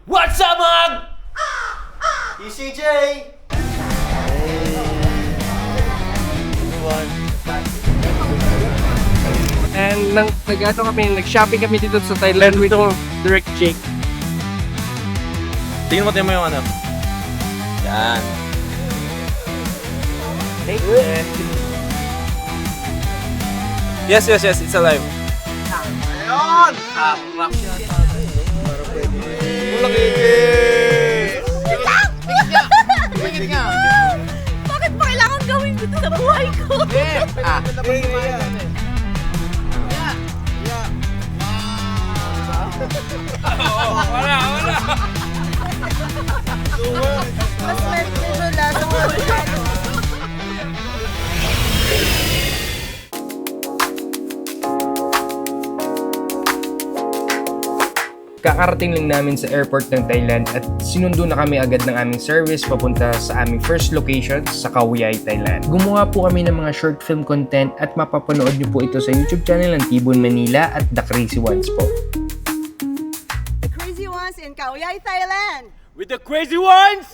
What's up mga... ECJ! And nag-shopping kami dito sa Thailand with Direct Jake. Tingnan mo tayo mo yung ano. Yan. Yes, it's alive. Ayun! Harap. Bakit pa kailangan gawin ko ito sa buhay ko? Wala. Mas medyo lasang avocado. Kakarating lang namin sa airport ng Thailand at sinundo na kami agad ng aming service papunta sa aming first location sa Khao Yai, Thailand. Gumawa po kami ng mga short film content at mapapanood niyo po ito sa YouTube channel ng Tibon Manila at The Crazy Ones po. The Crazy Ones in Khao Yai, Thailand. With the crazy ones!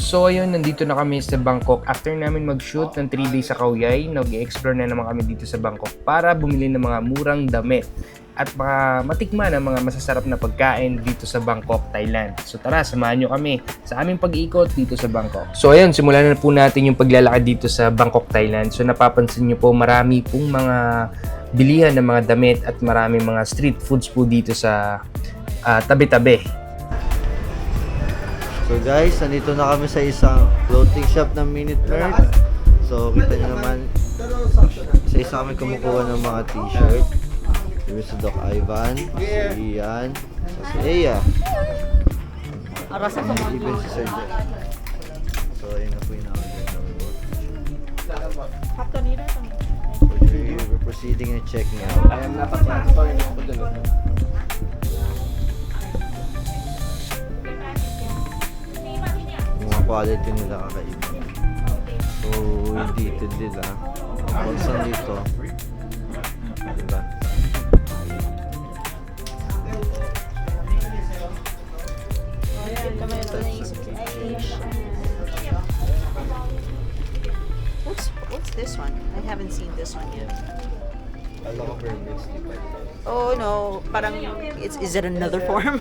So ayun, nandito na kami sa Bangkok. After namin mag-shoot ng 3 days sa Khao Yai, nag-explore na naman kami dito sa Bangkok para bumili ng mga murang damit at matikman ang mga masasarap na pagkain dito sa Bangkok, Thailand. So tara, samahan nyo kami sa aming pag-iikot dito sa Bangkok. So ayun, simulan na po natin yung paglalakad dito sa Bangkok, Thailand. So napapansin nyo po, marami pong mga bilihan ng mga damit at marami mga street foods po dito sa tabi-tabi. So guys, nandito na kami sa isang clothing shop ng Minute Nerd. So kita nyo naman, isa-isa kami kumukuha ng mga t-shirt. Dito si Doc Ivan, si Ian, si Eya. Even si Sir Jeff. So ayun na po yung order namin. We're proceeding and checking out. Yung mga quality nila kakaiba. So, yung detail nila. Ang dito. Diba? What's this one? I haven't seen this one yet. Alam ko permits. Oh no, parang is it another form?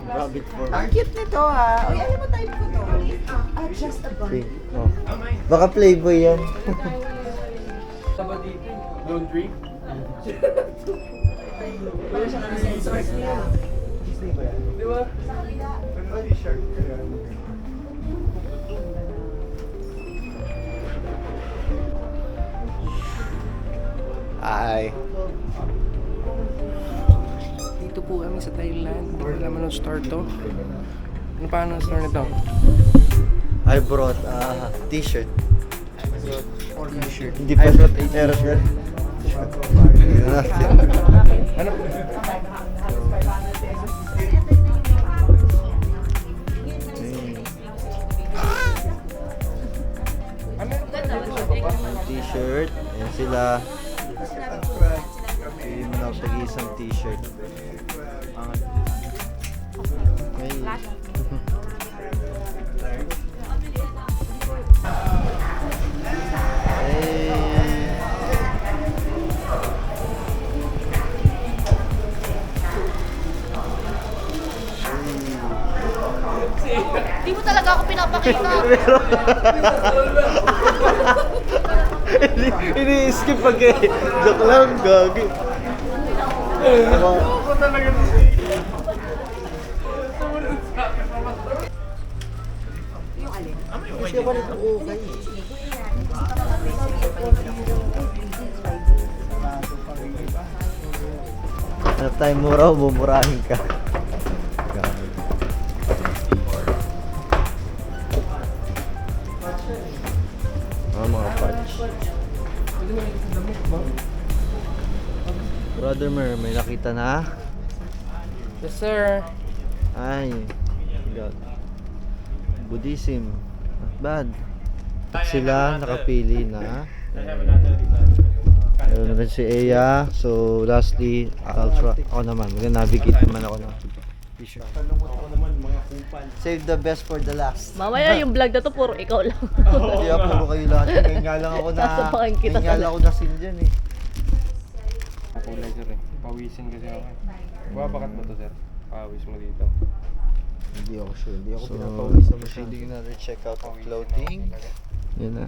Rabbit form. Ang cute nito ha. Uy, ano ba type ko to? Just a bunny. Pink. Oh. Baka Playboy yan. Laundry. Di ba? Ay. Dito po kami sa Thailand. Hindi ko alam anong store to. Ano paano ang store nito? I brought a t-shirt. T-shirt. Hindi pa meron yan. Ano? T-shirt. Ayan sila. Pili mo na ako tag-isang t-shirt. Ay. Di mo talaga ako pinapakita. Ini-skip pag joke lang, gagi. Kasi ako nito okay. Hanap tayo mura o bumurahin ka. Gagi. Mga patch. Brother Mer, may nakita na? Yes, sir. Ay, God. Buddhism. Not bad. Sila nakapili na Meron na rin si Eya. So, lastly, ako naman. Mag-navigate naman ako ng t-shirt. Save the best for the last. Mamaya yung vlog na to, puro ikaw lang. Hindi ako, puro kayo lahat. Ngayon nga lang ako na, Sasabahan kita ngayon nga lang ako nasin dyan eh. Kulay sir eh. Pawisin kasi ako eh. Babakat mo to sir. Pawis mo dito. Hindi ako sure. Hindi ako pinapawisan mo siya. Hindi ko na check out ang clothing. Yan na.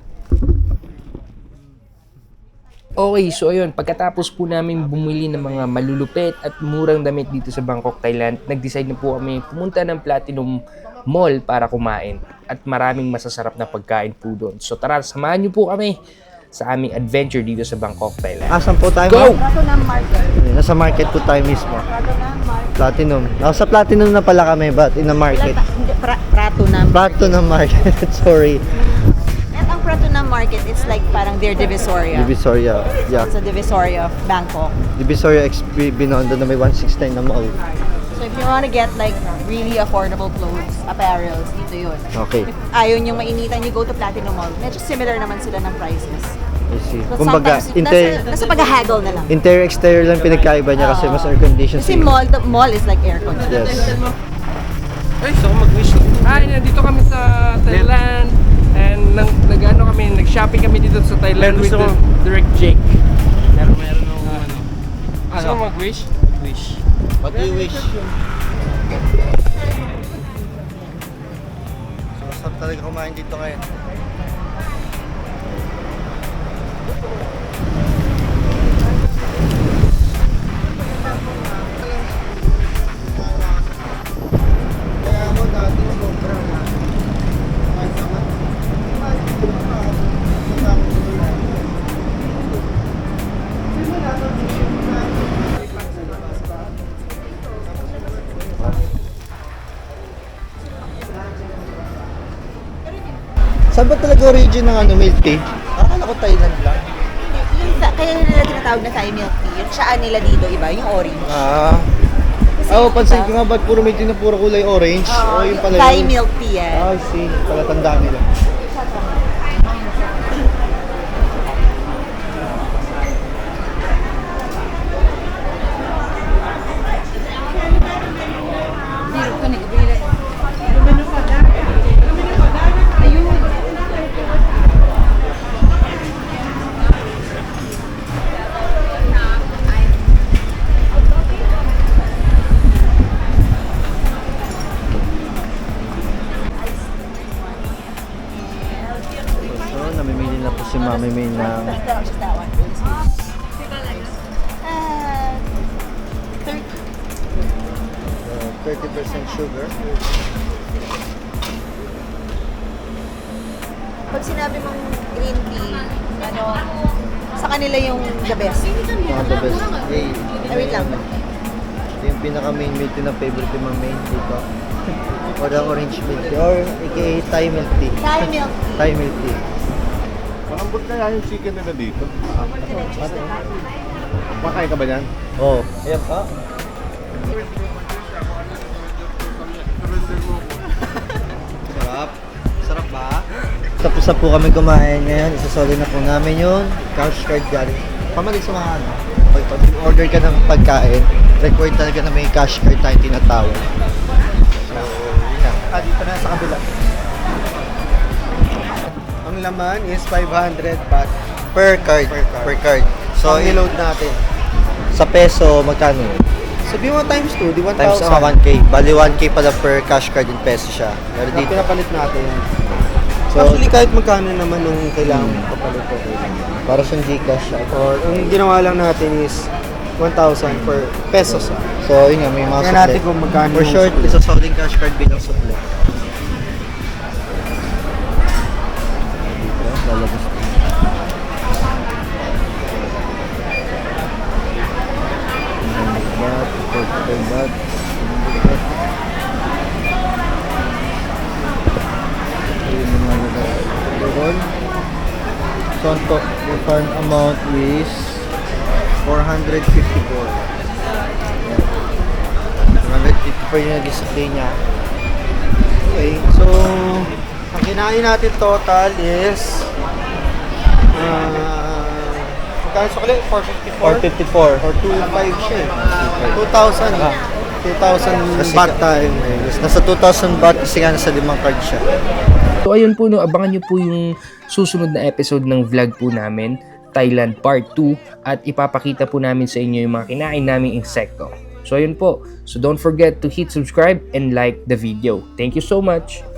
Okay, so ayun, pagkatapos po namin bumili ng mga malulupit at murang damit dito sa Bangkok, Thailand, nag-decide na po kami pumunta ng Platinum Mall para kumain at maraming masasarap na pagkain po doon. So tara, samahan niyo po kami sa aming adventure dito sa Bangkok, Thailand. Asan po tayo? Go! Platinum Market. Nasa market po tayo mismo. Platinum. Nasa Platinum na pala kami, but in the market. Pratunam. Platinum market, sorry. At ang Pratunam Market, it's like parang their Divisoria. Divisoria. Yeah. It's a Divisoria of Bangkok. Divisoria XP Binondo na may 169 na mall. So if you want to get like really affordable clothes, apparels, dito yun. Okay. If ayaw nyo mainitan, you go to Platinum Mall. Medyo similar naman sila ng prices. I see. But Kumbaga, sometimes, nasa pag-haggle na lang. interior exterior lang pinagkaiba niya kasi mas air conditioned. Kasi the mall is like air conditioned. Yes. Ay, so mag-wish. Ay, nandito kami sa Thailand. And nag-shopping kami dito sa Thailand with the Direct Jake. Meron nung ano. Gusto mo mag-wish? Wish. What do you wish? So, masarap talaga kumain dito ngayon. Kaya ako dati sobra na. Saan ba talaga origin ng milk tea? Akala ko Thailand lang. Kaya nila tinatawag na Thai milk tea. Yung tsaan nila dito iba, yung orange. Pansin ko nga ba't puro may tea na puro kulay orange? Yung pala Thai yun. milk tea yan. I see. Pala tandaan nila. So, namimili na po si Mami May ng Just that one. 30% sugar. Pag sinabi mong green tea, sa kanila yung the best. The best. Hey, Wait lang. ito yung pinaka-main milk tea na favorite ko Mami dito. Or the orange milk tea. Or aka Thai milk tea. Thai milk tea. Thai milk tea. Malambot kaya yung chicken nila dito. Makain ka ba yan? Oh. Ayan pa. Sarap. Sarap ba? Tapos na po kami kumain ngayon. Isasoli na po namin yun. Cash card galing. Pamalig sa mga ano. Pag order ka ng pagkain, required talaga na may cash card tayo tinatawag. So, yun na. Dito na sa kabila. Ang laman is 500 baht Per card. Per card. So, ang niload natin. sa peso, magkano? Sabi mo times 2, di 1,000. Times 1K. Bali 1K pala per cash card in peso siya. Pero Na dito, pinapalit natin. So, Actually, kahit magkano naman nung kailangan kapalit ko. para siyang Gcash siya. Or, ang ginawa lang natin is 1,000 per pesos. So, yun nga, may mga Tingnan natin kung magkano For yung short, supli. isasoling cash card bilang supli. Dito, lalabas po. Baht, 45 baht, 100 baht. Ayun yung mga nagkaroon. So, ang refund amount is 454. 454 yung nag-display niya. Okay, so, ang kinain natin total is Magkano sa kali? 454? 454. Or 2.5 siya eh. 2,000. 2,000 baht tayo. Nasa 2,000 baht kasi nga nasa 5 card siya. So ayun po, no, abangan nyo po yung susunod na episode ng vlog po namin, Thailand Part 2, at ipapakita po namin sa inyo yung mga kinain naming insekto. So ayun po, so don't forget to hit subscribe and like the video. Thank you so much!